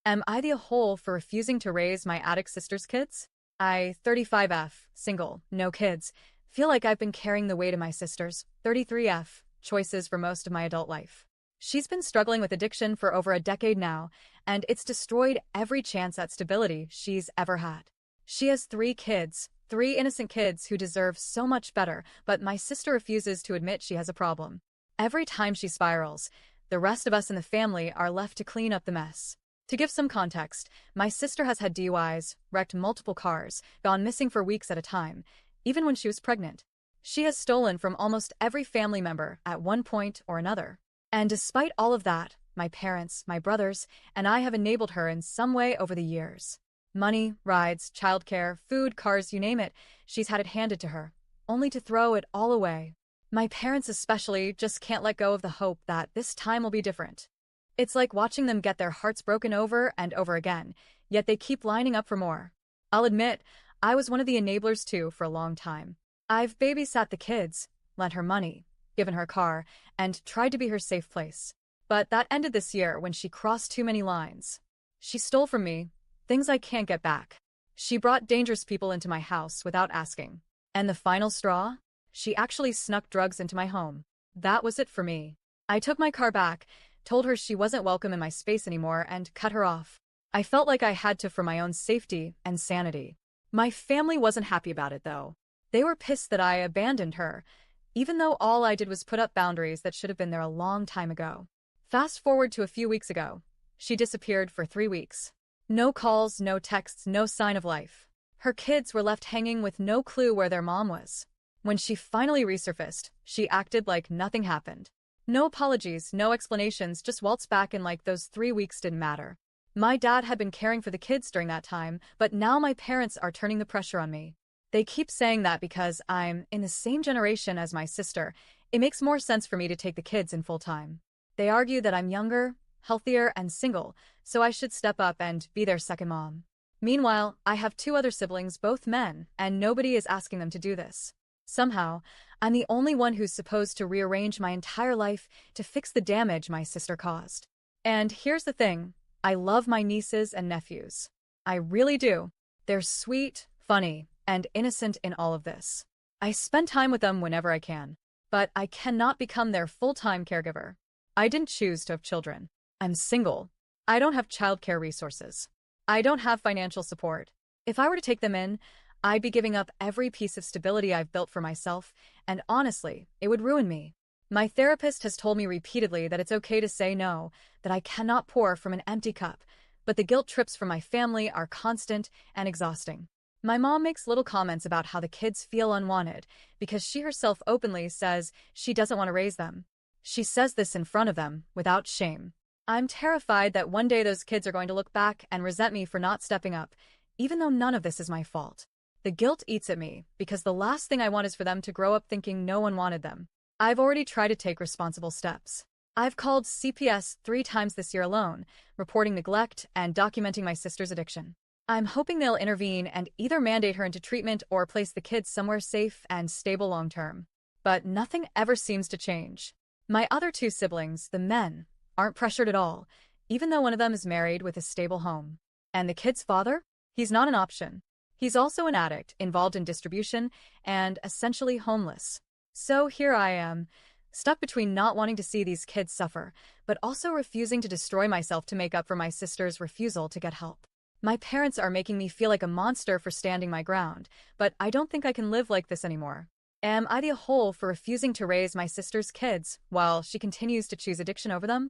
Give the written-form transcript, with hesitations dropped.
Am I the whole for refusing to raise my addict sister's kids? I, 35F, single, no kids, feel like I've been carrying the weight of my sister's, 33F, choices for most of my adult life. She's been struggling with addiction for over a decade now, and it's destroyed every chance at stability she's ever had. She has 3 kids, 3 innocent kids who deserve so much better, but my sister refuses to admit she has a problem. Every time she spirals, the rest of us in the family are left to clean up the mess. To give some context, my sister has had DUIs, wrecked multiple cars, gone missing for weeks at a time, even when she was pregnant. She has stolen from almost every family member at one point or another. And despite all of that, my parents, my brothers, and I have enabled her in some way over the years. Money, rides, childcare, food, cars, you name it, she's had it handed to her, only to throw it all away. My parents especially just can't let go of the hope that this time will be different. It's like watching them get their hearts broken over and over again, yet they keep lining up for more. I'll admit, I was one of the enablers too for a long time. I've babysat the kids, lent her money, given her a car, and tried to be her safe place. But that ended this year when she crossed too many lines. She stole from me, things I can't get back. She brought dangerous people into my house without asking. And the final straw? She actually snuck drugs into my home. That was it for me. I took my car back, told her she wasn't welcome in my space anymore, and cut her off. I felt like I had to for my own safety and sanity. My family wasn't happy about it, though. They were pissed that I abandoned her, even though all I did was put up boundaries that should have been there a long time ago. Fast forward to a few weeks ago. She disappeared for 3 weeks. No calls, no texts, no sign of life. Her kids were left hanging with no clue where their mom was. When she finally resurfaced, she acted like nothing happened. No apologies, no explanations, just waltzed back in like those 3 weeks didn't matter. My dad had been caring for the kids during that time, but now my parents are turning the pressure on me. They keep saying that because I'm in the same generation as my sister, it makes more sense for me to take the kids in full time. They argue that I'm younger, healthier, and single, so I should step up and be their second mom. Meanwhile, I have 2 other siblings, both men, and nobody is asking them to do this. Somehow, I'm the only one who's supposed to rearrange my entire life to fix the damage my sister caused. And here's the thing, I love my nieces and nephews. I really do. They're sweet, funny, and innocent in all of this. I spend time with them whenever I can, but I cannot become their full-time caregiver. I didn't choose to have children. I'm single. I don't have childcare resources. I don't have financial support. If I were to take them in, I'd be giving up every piece of stability I've built for myself, and honestly, it would ruin me. My therapist has told me repeatedly that it's okay to say no, that I cannot pour from an empty cup, but the guilt trips from my family are constant and exhausting. My mom makes little comments about how the kids feel unwanted because she herself openly says she doesn't want to raise them. She says this in front of them, without shame. I'm terrified that one day those kids are going to look back and resent me for not stepping up, even though none of this is my fault. The guilt eats at me because the last thing I want is for them to grow up thinking no one wanted them. I've already tried to take responsible steps. I've called CPS 3 times this year alone, reporting neglect and documenting my sister's addiction. I'm hoping they'll intervene and either mandate her into treatment or place the kids somewhere safe and stable long term. But nothing ever seems to change. My other 2 siblings, the men, aren't pressured at all, even though one of them is married with a stable home. And the kid's father? He's not an option. He's also an addict, involved in distribution, and essentially homeless. So here I am, stuck between not wanting to see these kids suffer, but also refusing to destroy myself to make up for my sister's refusal to get help. My parents are making me feel like a monster for standing my ground, but I don't think I can live like this anymore. Am I the whole for refusing to raise my sister's kids while she continues to choose addiction over them?